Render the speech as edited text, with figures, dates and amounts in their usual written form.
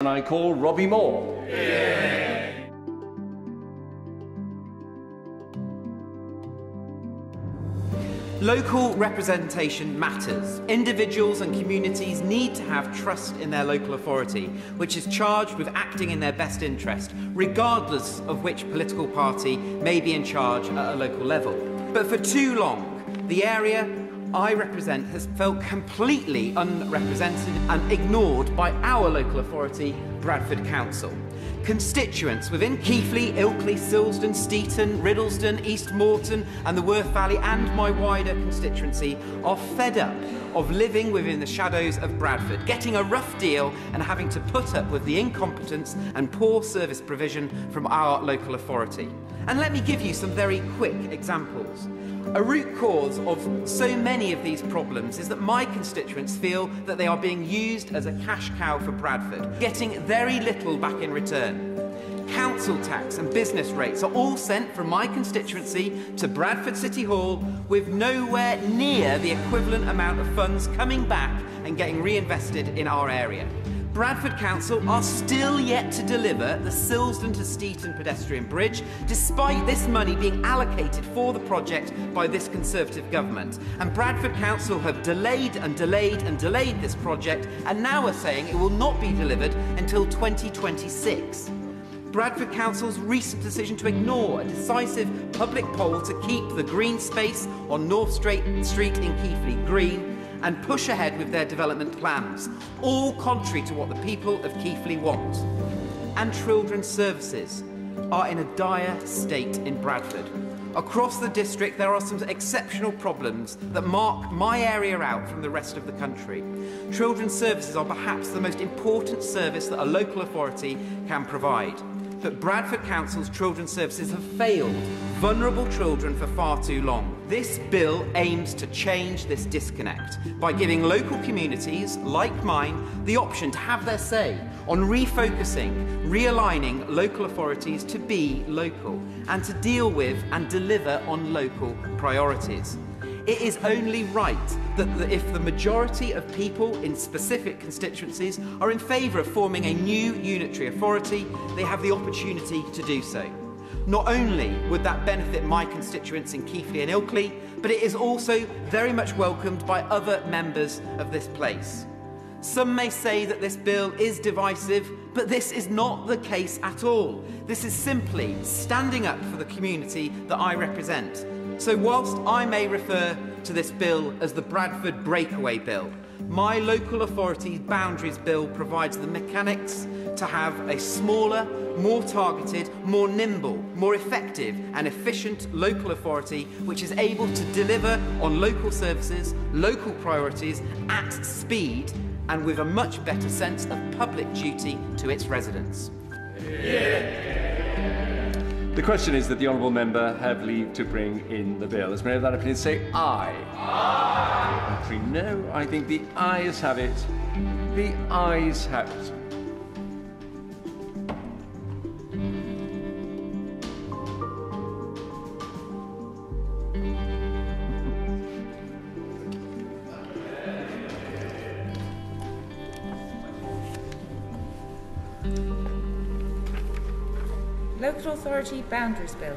And I call Robbie Moore. Local representation matters. Individuals and communities need to have trust in their local authority, which is charged with acting in their best interest, regardless of which political party may be in charge at a local level. But for too long, the area I represent has felt completely unrepresented and ignored by our local authority, Bradford Council. Constituents within Keighley, Ilkley, Silsden, Steeton, Riddlesden, East Moreton and the Worth Valley and my wider constituency are fed up of living within the shadows of Bradford, getting a rough deal and having to put up with the incompetence and poor service provision from our local authority. And let me give you some very quick examples. A root cause of so many of these problems is that my constituents feel that they are being used as a cash cow for Bradford, getting very little back in return. Council tax and business rates are all sent from my constituency to Bradford City Hall with nowhere near the equivalent amount of funds coming back and getting reinvested in our area. Bradford Council are still yet to deliver the Silsden to Steeton pedestrian bridge, despite this money being allocated for the project by this Conservative government. And Bradford Council have delayed and delayed and delayed this project, and now are saying it will not be delivered until 2026. Bradford Council's recent decision to ignore a decisive public poll to keep the green space on North Street in Keighley green and push ahead with their development plans, all contrary to what the people of Keighley want. And children's services are in a dire state in Bradford. Across the district, there are some exceptional problems that mark my area out from the rest of the country. Children's services are perhaps the most important service that a local authority can provide. But Bradford Council's children's services have failed vulnerable children for far too long. This bill aims to change this disconnect by giving local communities, like mine, the option to have their say on refocusing, realigning local authorities to be local and to deal with and deliver on local priorities. It is only right that if the majority of people in specific constituencies are in favour of forming a new unitary authority, they have the opportunity to do so. Not only would that benefit my constituents in Keighley and Ilkley, but it is also very much welcomed by other members of this place. Some may say that this bill is divisive, but this is not the case at all. This is simply standing up for the community that I represent. So whilst I may refer to this bill as the Bradford Breakaway Bill, my local authority's boundaries bill provides the mechanics to have a smaller, more targeted, more nimble, more effective and efficient local authority which is able to deliver on local services, local priorities at speed and with a much better sense of public duty to its residents. The question is that the Honourable Member have leave to bring in the bill. As many of that opinion say aye. Aye. Actually, no, I think the ayes have it. The ayes have it. Local Authority Boundaries Bill.